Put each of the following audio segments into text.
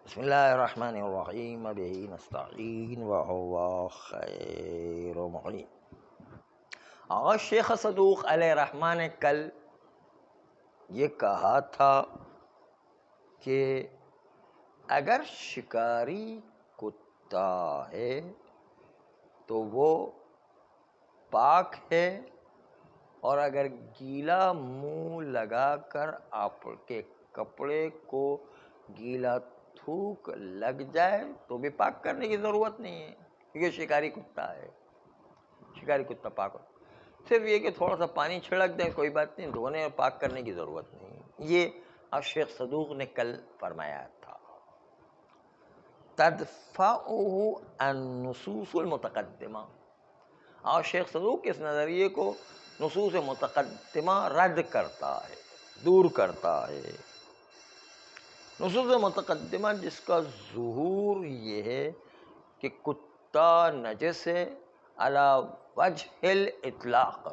بسم اللہ الرحمن الرحیم بہ نستعین وهو خیر معین۔ آغا شیخ صدوق علیہ رحمٰن نے کل یہ کہا تھا کہ اگر شکاری کتا ہے تو وہ پاک ہے، اور اگر گیلا منہ لگا کر آپ کے کپڑے کو گیلا تھوک لگ جائے تو بھی پاک کرنے کی ضرورت نہیں ہے، کیونکہ شکاری کتا ہے، شکاری کتا پاک ہو۔ صرف یہ کہ تھوڑا سا پانی چھڑک دیں کوئی بات نہیں، دھونے اور پاک کرنے کی ضرورت نہیں۔ یہ شیخ صدوق نے کل فرمایا تھا۔ تدفعہ النصوص المتقدمہ، اور شیخ صدوق کے اس نظریے کو نصوص متقدمہ رد کرتا ہے، دور کرتا ہے۔ نصوص متقدمہ جس کا ظہور یہ ہے کہ کتا نجس ہے علی وجہ الاطلاق،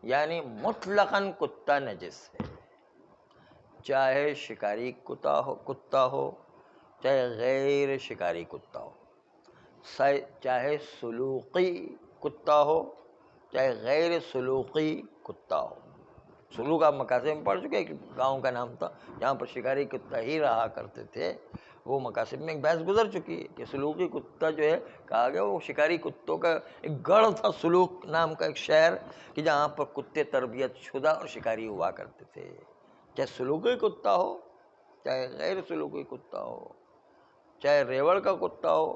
یعنی مطلقاً کتا نجس ہے، چاہے شکاری کتا ہو چاہے غیر شکاری کتا ہو، چاہے سلوقی کتا ہو چاہے غیر سلوقی کتا ہو۔ سلوک آپ مقاصد میں پڑھ چکے کہ گاؤں کا نام تھا جہاں پر شکاری کتا ہی رہا کرتے تھے، وہ مقاصد میں ایک بحث گزر چکی ہے کہ سلوکی کتا جو ہے کہا گیا وہ شکاری کتوں کا ایک گڑھ تھا، سلوک نام کا ایک شہر کہ جہاں پر کتے تربیت شدہ اور شکاری ہوا کرتے تھے، چاہے سلوکی کتا ہو چاہے غیر سلوکی کتا ہو، چاہے ریوڑ کا کتا ہو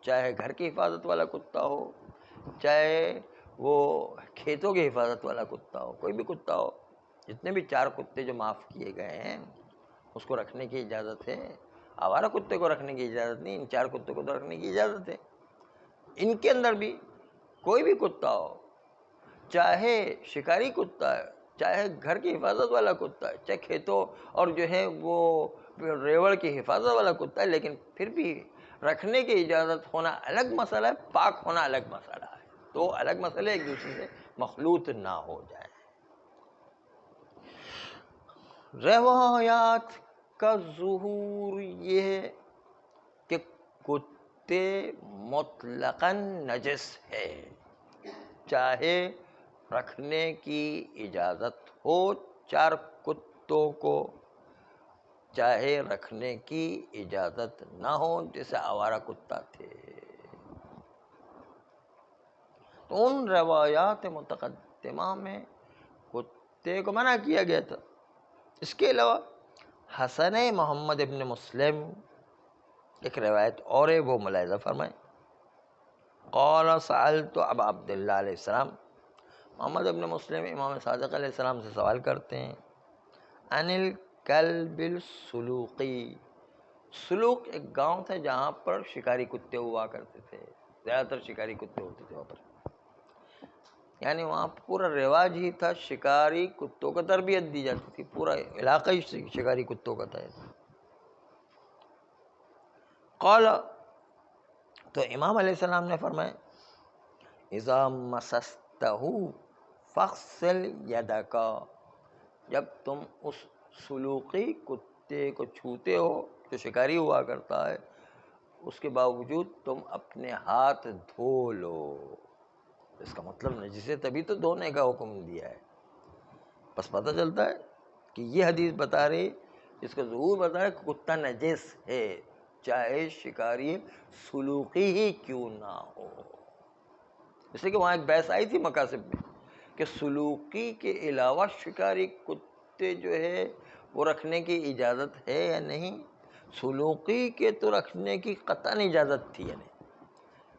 چاہے گھر کی حفاظت والا کتا ہو، چاہے وہ کھیتوں کی حفاظت والا کتا ہو، کوئی بھی کتا ہو۔ جتنے بھی 4 کتے جو معاف کیے گئے ہیں اس کو رکھنے کی اجازت ہے، آوارہ کتے کو رکھنے کی اجازت نہیں، ان 4 کتوں کو تو رکھنے کی اجازت ہے۔ ان کے اندر بھی کوئی بھی کتا ہو، چاہے شکاری کتا ہے چاہے گھر کی حفاظت والا کتا ہے چاہے کھیتوں اور جو ہے وہ ریوڑ کی حفاظت والا کتا ہے، لیکن پھر بھی رکھنے کی اجازت ہونا الگ مسئلہ ہے، پاک ہونا الگ مسئلہ ہے، تو الگ مسئلے ایک دوسرے سے مخلوط نہ ہو جائے۔ روایات کا ظہور یہ ہے کہ کتے مطلقاً نجس ہے، چاہے رکھنے کی اجازت ہو 4 کتوں کو چاہے رکھنے کی اجازت نہ ہو، جیسے آوارہ کتا تھے۔ تو ان روایات متقدمہ میں کتے کو منع کیا گیا تھا۔ اس کے علاوہ حسن محمد ابن مسلم ایک روایت اور ہے، وہ ملاحظہ فرمائیں۔ قال سألت ابا عبداللہ علیہ السلام، محمد ابن مسلم امام صادق علیہ السلام سے سوال کرتے ہیں، عن الکلب السلوقی، سلوک ایک گاؤں تھا جہاں پر شکاری کتے ہوا کرتے تھے، زیادہ تر شکاری کتے ہوتے تھے وہاں پر، یعنی وہاں پورا رواج ہی تھا شکاری کتوں کو تربیت دی جاتی تھی، پورا علاقہ ہی شکاری کتوں کا تھا۔ قال، تو امام علیہ السلام نے فرمایا، اذا مسستہ فاغسل یدک، جب تم اس سلوقی کتے کو چھوتے ہو جو شکاری ہوا کرتا ہے اس کے باوجود تم اپنے ہاتھ دھو لو۔ اس کا مطلب نجسے تبھی تو دھونے کا حکم دیا ہے۔ بس پتہ چلتا ہے کہ یہ حدیث بتا رہی، اس کا ظہور بتا رہا ہے کہ کتا نجس ہے، چاہے شکاری سلوقی ہی کیوں نہ ہو۔ اس لیے کہ وہاں ایک بحث آئی تھی مقاصد میں کہ سلوکی کے علاوہ شکاری کتے جو ہے وہ رکھنے کی اجازت ہے یا نہیں۔ سلوکی کے تو رکھنے کی قطعاً اجازت تھی یا نہیں،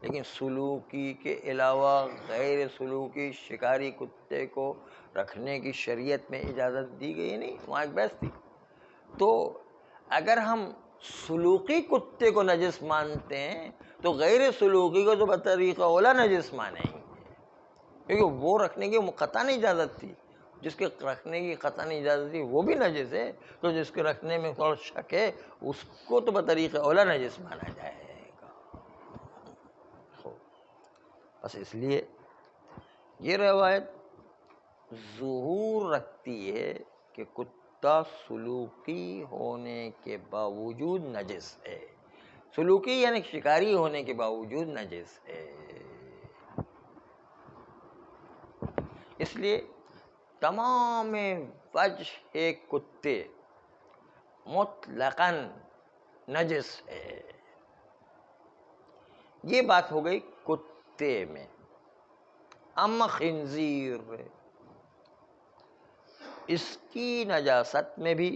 لیکن سلوکی کے علاوہ غیر سلوکی شکاری کتے کو رکھنے کی شریعت میں اجازت دی گئی نہیں، وہاں ایک بحث تھی۔ تو اگر ہم سلوکی کتے کو نجس مانتے ہیں تو غیر سلوکی کو تو بطریقہ اولا نجس مانیں گے، کیونکہ وہ رکھنے کی قطعاً اجازت تھی، جس کے رکھنے کی قطعاً اجازت تھی وہ بھی نجس ہے، تو جس کے رکھنے میں تھوڑا شک ہے اس کو تو بطریقہ اولا نجس مانا جائے گا۔ بس اس لیے یہ روایت ظہور رکھتی ہے کہ کتا کتا سلوکی ہونے کے باوجود نجس ہے. سلوکی یعنی شکاری ہونے کے باوجود نجس ہے. اس لیے تمام وجہ کتے مطلقاً نجس ہے. یہ بات ہو گئی کتے میں. اما خنزیر، اس کی نجاست میں بھی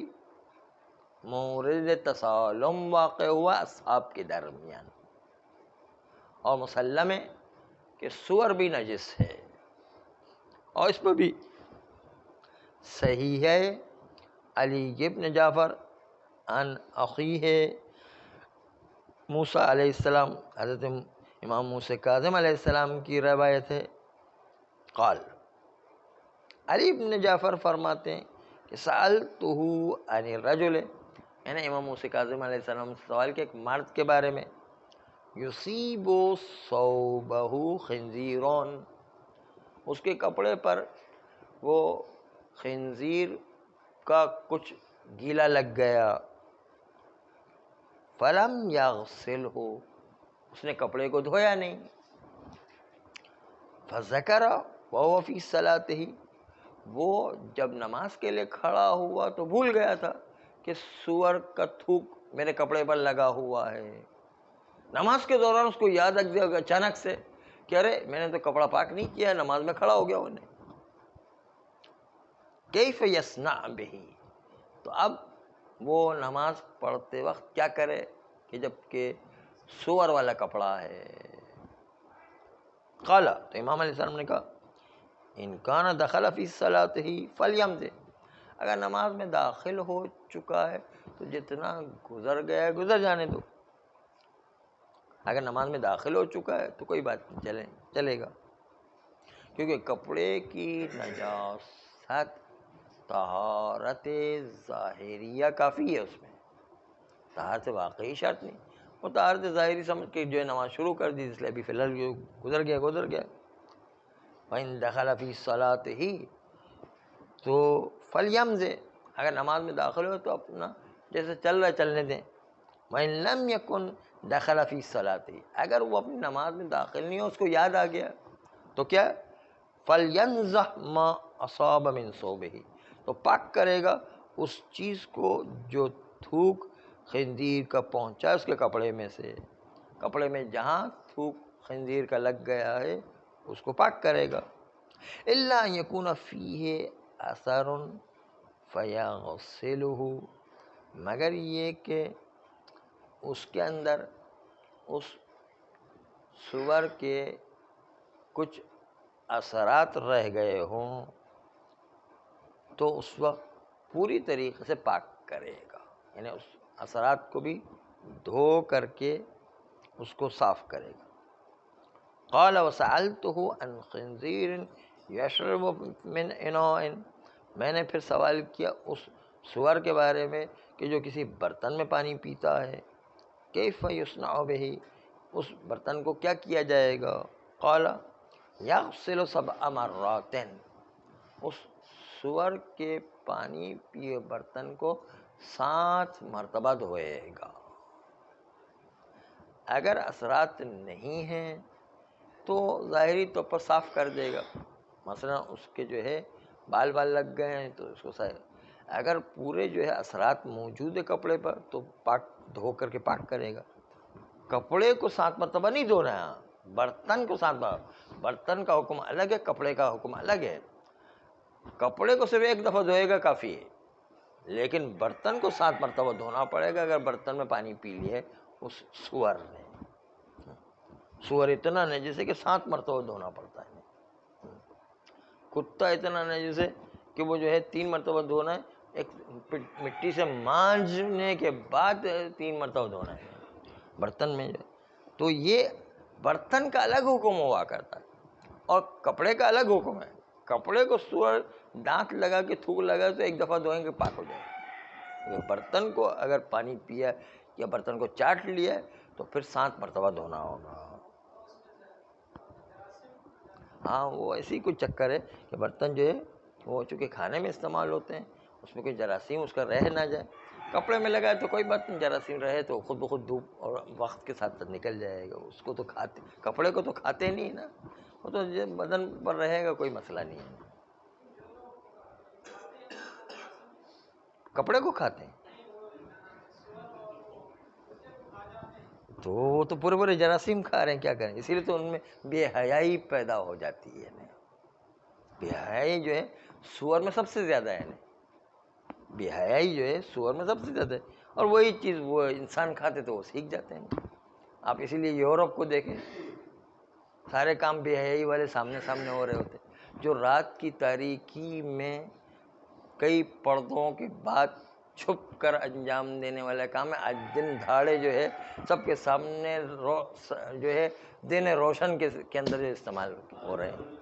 مورد تسالم واقع ہوا اصحاب کے درمیان، اور مسلم ہے کہ سور بھی نجس ہے. اور اس پر بھی صحیح ہے علی ابن جعفر عن اخیہ موسیٰ علیہ السلام، حضرت امام موسیٰ کاظم علیہ السلام کی روایت ہے. قال، علی ابن جعفر فرماتے ہیں کہ سألتہ عن الرجل، یعنی امام موسیٰ کاظم علیہ السلام سے سوال کیا ایک مرد کے بارے میں، یصیب ثوبہ خنزیرون، اس کے کپڑے پر وہ خنزیر کا کچھ گیلا لگ گیا. فلم یغسلہ، اس نے کپڑے کو دھویا نہیں. فذکر وهو فی صلاتہ، وہ جب نماز کے لیے کھڑا ہوا تو بھول گیا تھا کہ سور کا تھوک میرے کپڑے پر لگا ہوا ہے. نماز کے دوران اس کو یاد آ گیا اچانک سے کہ ارے میں نے تو کپڑا پاک نہیں کیا، نماز میں کھڑا ہو گیا انہیں. کیف یصنع بہ، تو اب وہ نماز پڑھتے وقت کیا کرے کہ جب کہ سور والا کپڑا ہے. قال، تو امام علیہ السلام نے کہا ان کان دخل فی صلاتہ فلیمض، اگر نماز میں داخل ہو چکا ہے تو جتنا گزر گیا ہے گزر جانے دو. اگر نماز میں داخل ہو چکا ہے تو کوئی بات نہیں، چلے گا. کیونکہ کپڑے کی نجاست طہارت ظاہریہ کافی ہے، اس میں طہارت واقعی شرط نہیں. وہ طہارت ظاہری سمجھ کے جو ہے نماز شروع کر دی، اس لیے ابھی فی الحال جو گزر گیا. وَإِن دَخَلَ فِي صَلَاتِهِ، تو فَلْيَمْضِ، اگر نماز میں داخل ہو تو اپنا جیسے چل رہا ہے چلنے دیں. وَإِن لَمْ يَكُنْ دَخَلَ فِي صَلَاتِهِ، اگر وہ اپنی نماز میں داخل نہیں ہو، اس کو یاد آ گیا تو کیا فَلْيَنْزَحْ مَا أَصَابَ مِنْ ثَوْبِهِ، تو پاک کرے گا اس چیز کو جو تھوک خنزیر کا پہنچا اس کے کپڑے میں سے. کپڑے میں جہاں تھوک خنزیر کا لگ گیا ہے اس کو پاک کرے گا. الا ان یکون فیہ اثر فیغسلہ، مگر یہ کہ اس کے اندر اس سور کے کچھ اثرات رہ گئے ہوں تو اس وقت پوری طریقے سے پاک کرے گا، یعنی اس اثرات کو بھی دھو کر کے اس کو صاف کرے گا. قال وسألته عن خنزیر یشرب من اناء، میں نے پھر سوال کیا اس سور کے بارے میں کہ جو کسی برتن میں پانی پیتا ہے. کیف یصنع بہ، اس برتن کو کیا کیا جائے گا. قال یغسل 7 مرات، اس سور کے پانی پیے برتن کو 7 مرتبہ دھوئے گا. اگر اثرات نہیں ہیں تو ظاہری طور پر صاف کر دے گا. مثلا اس کے جو ہے بال لگ گئے ہیں تو اس کو اگر پورے جو ہے اثرات موجود ہے کپڑے پر تو پاک دھو کر کے پاک کرے گا. کپڑے کو 7 مرتبہ نہیں دھونا ہے، برتن کو 7 مرتبہ. برتن کا حکم الگ ہے، کپڑے کا حکم الگ ہے. کپڑے کو صرف ایک دفعہ دھوئے گا کافی ہے، لیکن برتن کو 7 مرتبہ دھونا پڑے گا. اگر برتن میں پانی پی لیے اس سور نے، سور اتنا نجس ہے کہ 7 مرتبہ دھونا پڑتا ہے. کتا اتنا نجس ہے کہ وہ جو ہے 3 مرتبہ دھونا ہے، ایک مٹی سے مانجنے کے بعد 3 مرتبہ دھونا ہے برتن میں. تو یہ برتن کا الگ حکم ہوا کرتا ہے اور کپڑے کا الگ حکم ہے. کپڑے کو سور دانت لگا کے تھوک لگا تو ایک دفعہ دھوئیں گے پاک ہو جائے گا. برتن کو اگر پانی پیا یا برتن کو چاٹ لیا تو پھر 7 مرتبہ دھونا ہوگا. ہاں وہ ایسی کوئی چکر ہے کہ برتن جو ہے وہ چونکہ کھانے میں استعمال ہوتے ہیں اس میں کوئی جراثیم اس کا رہ نہ جائے. کپڑے میں لگائے تو کوئی بات نہیں, جراثیم رہے تو خود بخود دھوپ اور وقت کے ساتھ نکل جائے گا. اس کو تو کھاتے, کپڑے کو تو کھاتے نہیں نا, وہ تو بدن پر رہے گا, کوئی مسئلہ نہیں ہے. کپڑے کو کھاتے ہیں تو وہ تو پورے جراثیم کھا رہے ہیں, کیا کریں. اسی لیے تو ان میں بے حیائی پیدا ہو جاتی ہے. بے حیائی جو ہے سور میں سب سے زیادہ ہے. بے حیائی جو ہے سور میں سب سے زیادہ ہے, اور وہی چیز وہ انسان کھاتے تو وہ سیکھ جاتے ہیں. آپ اسی لیے یورپ کو دیکھیں, سارے کام بے حیائی والے سامنے سامنے ہو رہے ہوتے. جو رات کی تاریکی میں کئی پردوں کے بعد چھپ کر انجام دینے والا کام ہے, آج دن دھاڑے جو ہے سب کے سامنے جو ہے دن روشن کے اندر جو استعمال ہو رہے ہیں.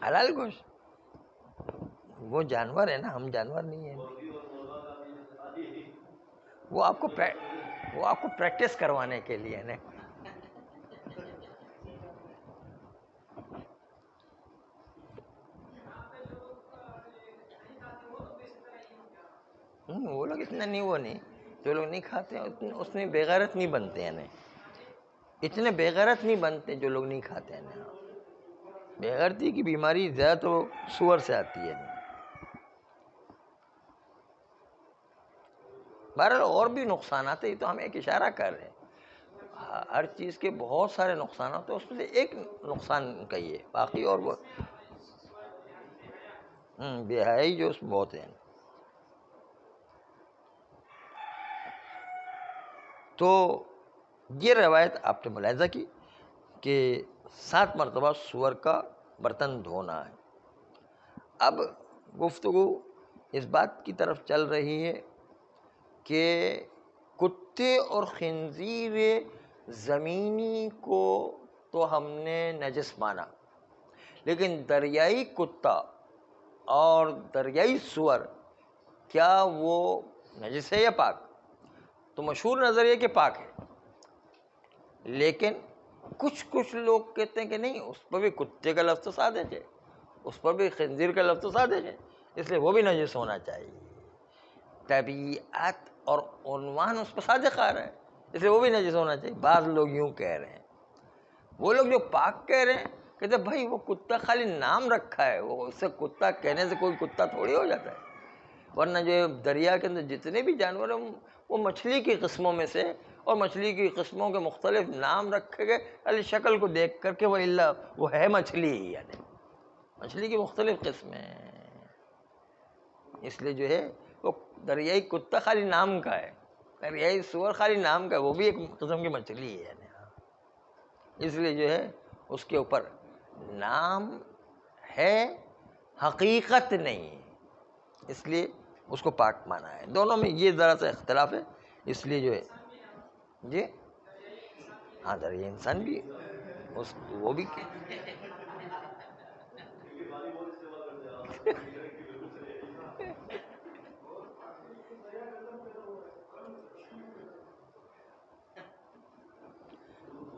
حلال گوشت وہ جانور ہے نا, ہم جانور نہیں ہیں. وہ آپ کو پریکٹس کروانے کے لیے نا. وہ لوگ اتنا نہیں, وہ نہیں, جو لوگ نہیں کھاتے ہیں اس میں بےغیرت نہیں بنتے ہیں. اتنے بےغیرت نہیں بنتے جو لوگ نہیں کھاتے ہیں. بےغیرتی کی بیماری زیادہ تو سور سے آتی ہے. بہرحال اور بھی نقصانات ہیں, یہ تو ہم ایک اشارہ کر رہے ہیں. ہر چیز کے بہت سارے نقصانات ہیں, اس میں سے ایک نقصان کا ہی ہے, باقی اور وہ بے حیائی جو اس میں بہت ہے. تو یہ روایت آپ نے ملاحظہ کی کہ 7 مرتبہ سور کا برتن دھونا ہے. اب گفتگو اس بات کی طرف چل رہی ہے کہ کتے اور خنزیر زمینی کو تو ہم نے نجس مانا, لیکن دریائی کتا اور دریائی سور کیا وہ نجس ہے یا پاک؟ تو مشہور نظریہ کہ پاک ہے, لیکن کچھ لوگ کہتے ہیں کہ نہیں, اس پر بھی کتے کا لفظ صادق ہے, اس پر بھی خنزیر کا لفظ صادق ہے, اس لیے وہ بھی نجس ہونا چاہیے. طبیعت اور عنوان اس پر صادق آ رہا ہے, اس لیے وہ بھی نجس ہونا چاہیے. بعض لوگ یوں کہہ رہے ہیں. وہ لوگ جو پاک کہہ رہے ہیں کہتے ہیں بھائی وہ کتا خالی نام رکھا ہے, وہ اس سے کتا کہنے سے کوئی کتا تھوڑی ہو جاتا ہے. ورنہ جو دریا کے اندر جتنے بھی جانور ہیں وہ مچھلی کی قسموں میں سے, اور مچھلی کی قسموں کے مختلف نام رکھے گئے علی شکل کو دیکھ کر کے وہ ہے مچھلی ہی, یعنی مچھلی کی مختلف قسمیں ہیں. اس لیے جو ہے وہ دریائی کتا خالی نام کا ہے, دریائی سور خالی نام کا ہے, وہ بھی ایک قسم کی مچھلی ہے. اس لیے جو ہے اس کے اوپر نام ہے, حقیقت نہیں ہے, اس لیے اس کو پاک مانا ہے. دونوں میں یہ ذرا سا اختلاف ہے, اس لیے جو ہے جی ہاں دریائی انسان بھی وہ بھی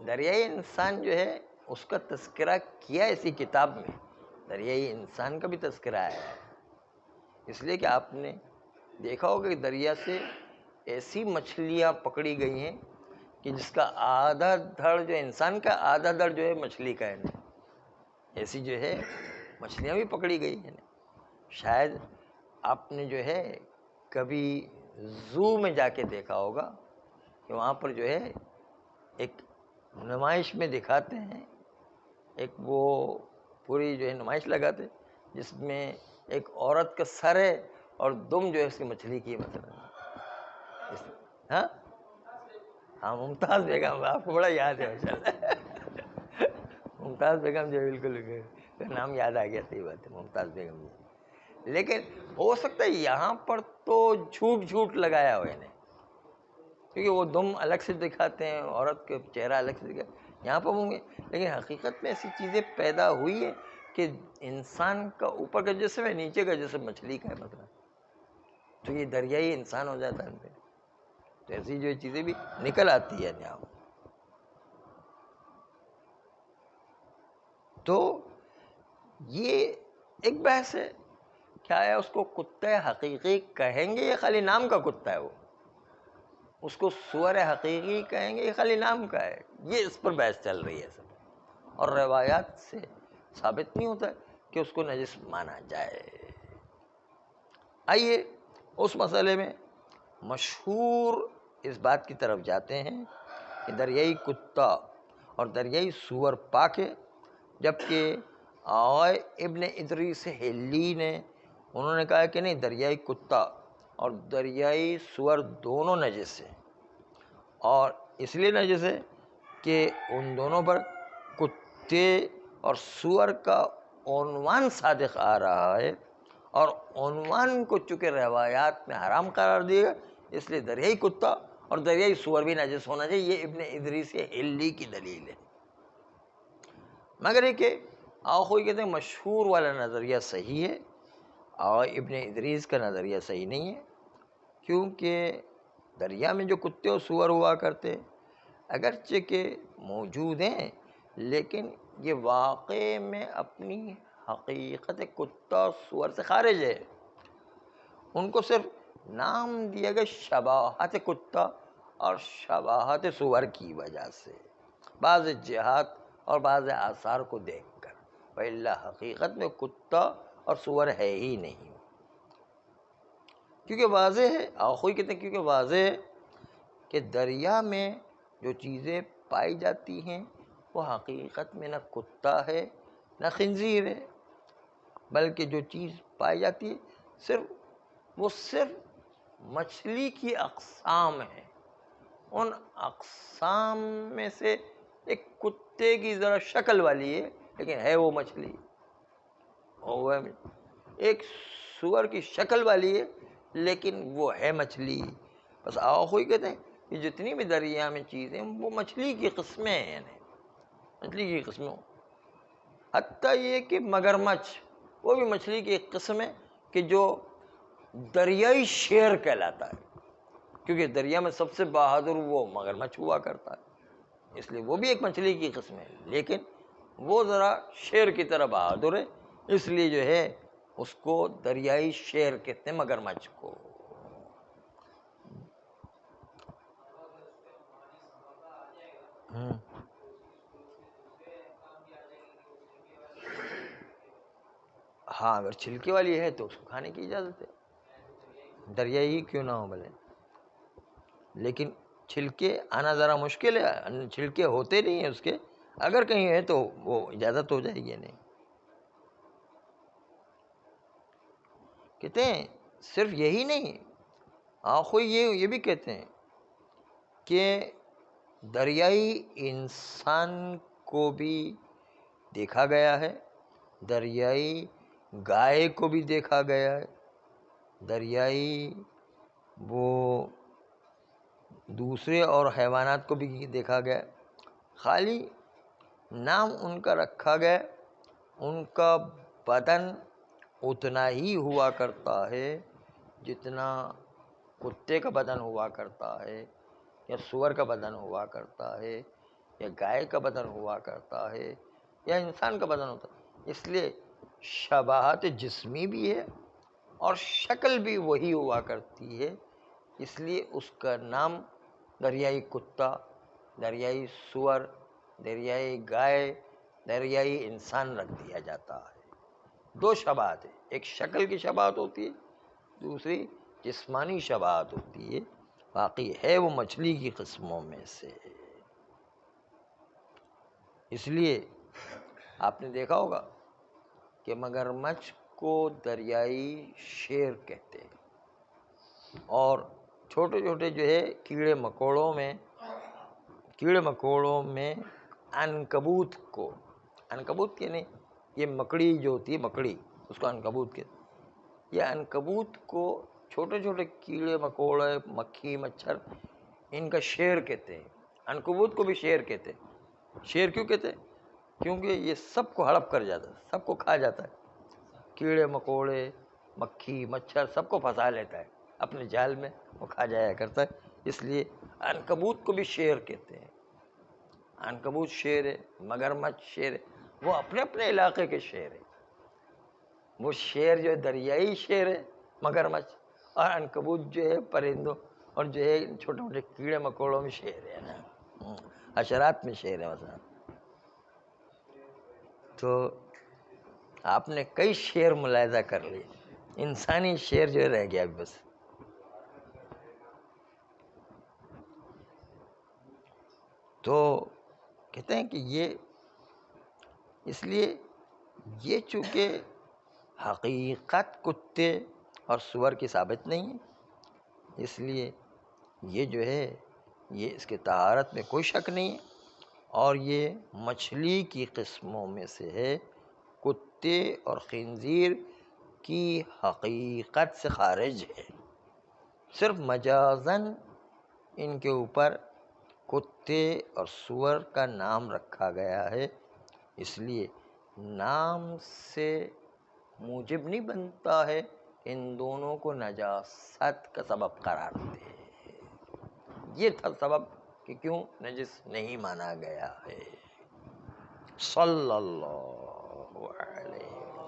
دریائی انسان جو ہے اس کا تذکرہ کیا اسی کتاب میں, دریائی انسان کا بھی تذکرہ آیا ہے. اس لیے کہ آپ نے دیکھا ہوگا کہ دریا سے ایسی مچھلیاں پکڑی گئی ہیں کہ جس کا آدھا دھڑ جو انسان کا, آدھا دھڑ جو ہے مچھلی کا ہے. ایسی جو ہے مچھلیاں بھی پکڑی گئی ہیں. شاید آپ نے جو ہے کبھی زو میں جا کے دیکھا ہوگا کہ وہاں پر جو ہے ایک نمائش میں دکھاتے ہیں, ایک وہ پوری جو ہے نمائش لگاتے جس میں ایک عورت کا سر ہے اور دم جو ہے اس کی مچھلی کی, مثلا ہاں ہاں ممتاز بیگم, آپ کو بڑا یاد ہے ماشاءاللہ. ممتاز بیگم جو بالکل نام یاد آ گیا, صحیح بات ہے, ممتاز بیگم. لیکن ہو سکتا ہے یہاں پر تو جھوٹ لگایا ہو انہیں, کیونکہ وہ دم الگ سے دکھاتے ہیں, عورت کے چہرہ الگ سے دکھاتے ہیں, یہاں پر ہوں گے. لیکن حقیقت میں ایسی چیزیں پیدا ہوئی ہے کہ انسان کا اوپر کا جسم ہے, نیچے کا جسم مچھلی کا ہے, مطلب تو یہ دریائی انسان ہو جاتا ہے. تو ایسی جو چیزیں بھی نکل آتی ہے یہاں. تو یہ ایک بحث ہے، کیا ہے اس کو کتے حقیقی کہیں گے یا خالی نام کا کتا ہے وہ؟ اس کو سور حقیقی کہیں گے یا خالی نام کا ہے؟ یہ اس پر بحث چل رہی ہے سب، اور روایات سے ثابت نہیں ہوتا کہ اس کو نجس مانا جائے۔ آئیے اس مسئلے میں مشہور اس بات کی طرف جاتے ہیں کہ دریائی کتا اور دریائی سور پاک ہے، جبکہ ابن ادریس حلی نے انہوں نے کہا کہ نہیں، دریائی کتا اور دریائی سور دونوں نجس ہیں، اور اس لیے نجس ہے کہ ان دونوں پر کتے اور سور کا عنوان صادق آ رہا ہے، اور عنوان کو چونکہ روایات میں حرام قرار دیا گیا، اس لیے دریائی کتا اور دریائی سور بھی نجس ہونا چاہیے۔ یہ ابن ادریس حلی کی دلیل ہے۔ مگر یہ کہ آخوئی کہتے ہیں مشہور والا نظریہ صحیح ہے اور ابن ادریس کا نظریہ صحیح نہیں ہے، کیونکہ دریا میں جو کتے اور سور ہوا کرتے اگرچہ کہ موجود ہیں، لیکن یہ واقع میں اپنی حقیقت کتا اور سور سے خارج ہے۔ ان کو صرف نام دیا گیا شباہت کتا اور شباہت سور کی وجہ سے، بعض جہات اور بعض آثار کو دیکھ کر، وإلا حقیقت میں کتا اور سور ہے ہی نہیں۔ کیونکہ واضح ہے، آخوئی کہتے ہیں کیونکہ واضح ہے کہ دریا میں جو چیزیں پائی جاتی ہیں وہ حقیقت میں نہ کتا ہے نہ خنزیر ہے، بلکہ جو چیز پائی جاتی ہے وہ صرف مچھلی کی اقسام ہیں۔ ان اقسام میں سے ایک کتے کی ذرا شکل والی ہے لیکن ہے وہ مچھلی، اور ایک سور کی شکل والی ہے لیکن وہ ہے مچھلی۔ بس آخوئی کہتے ہیں کہ جتنی بھی دریا میں چیزیں وہ مچھلی کی قسمیں ہیں، یعنی مچھلی کی قسموں، حتیٰ یہ کہ مگرمچھ وہ بھی مچھلی کی ایک قسم ہے کہ جو دریائی شیر کہلاتا ہے، کیونکہ دریا میں سب سے بہادر وہ مگرمچھ ہوا کرتا ہے، اس لیے وہ بھی ایک مچھلی کی قسم ہے، لیکن وہ ذرا شیر کی طرح بہادر ہے، اس لیے جو ہے اس کو دریائی شیر کہتے ہیں مگرمچھ کو۔ ہاں اگر چھلکے والی ہے تو اس کو کھانے کی اجازت ہے، دریائی ہی کیوں نہ ہو بھلے، لیکن چھلکے آنا ذرا مشکل ہے، چھلکے ہوتے نہیں ہیں اس کے، اگر کہیں ہے تو وہ اجازت ہو جائے گی۔ نہیں کہتے ہیں صرف یہی نہیں، آخوئی یہ بھی کہتے ہیں کہ دریائی انسان کو بھی دیکھا گیا ہے، دریائی گائے کو بھی دیکھا گیا ہے، دریائی وہ دوسرے اور حیوانات کو بھی دیکھا گیا، خالی نام ان کا رکھا گیا، ان کا بدن اتنا ہی ہوا کرتا ہے جتنا کتے کا بدن ہوا کرتا ہے یا سور کا بدن ہوا کرتا ہے یا گائے کا بدن ہوا کرتا ہے یا انسان کا بدن ہوتا ہے، اس لیے شباہت جسمی بھی ہے اور شکل بھی وہی ہوا کرتی ہے، اس لیے اس کا نام دریائی کتا، دریائی سور، دریائی گائے، دریائی انسان رکھ دیا جاتا ہے۔ دو شباہت ہے، ایک شکل کی شباہت ہوتی ہے، دوسری جسمانی شباہت ہوتی ہے، باقی ہے وہ مچھلی کی قسموں میں سے۔ اس لیے آپ نے دیکھا ہوگا کہ مگرمچھ کو دریائی شیر کہتے ہیں، اور چھوٹے چھوٹے جو ہے کیڑے مکوڑوں میں عنکبوت کو، عنکبوت کے نہیں، یہ مکڑی جو ہوتی ہے، مکڑی اس کو عنکبوت کہتے ہیں، یہ عنکبوت کو چھوٹے چھوٹے کیڑے مکوڑے مکھی مچھر ان کا شیر کہتے ہیں، عنکبوت کو بھی شیر کہتے ہیں۔ شیر کیوں کہتے ہیں؟ کیونکہ یہ سب کو ہڑپ کر جاتا ہے، سب کو کھا جاتا ہے، کیڑے مکوڑے مکھی مچھر سب کو پھنسا لیتا ہے اپنے جال میں، وہ کھا جایا کرتا ہے، اس لیے عنکبوت کو بھی شیر کہتے ہیں۔ عنکبوت شیر ہے، مگرمچھ شیر ہے، وہ اپنے اپنے علاقے کے شیر ہیں، وہ شیر جو ہے دریائی شیر ہے مگرمچھ، اور عنکبوت جو ہے پرندوں اور جو ہے چھوٹے موٹے کیڑے مکوڑوں میں شیر ہے نا، حشرات میں شیر ہے مثلا. تو آپ نے کئی شیر ملاحظہ کر لیے، انسانی شیر جو رہ گیا بس. تو کہتے ہیں کہ یہ اس لیے یہ چونکہ حقیقت کتے اور سور کی ثابت نہیں ہے، اس لیے یہ جو ہے یہ اس کے طہارت میں کوئی شک نہیں ہے، اور یہ مچھلی کی قسموں میں سے ہے، کتے اور خنزیر کی حقیقت سے خارج ہے، صرف مجازاً ان کے اوپر کتے اور سور کا نام رکھا گیا ہے، اس لیے نام سے موجب نہیں بنتا ہے ان دونوں کو نجاست کا سبب قرار دے. یہ تھا سبب کہ کیوں نجس نہیں مانا گیا ہے. صلی اللہ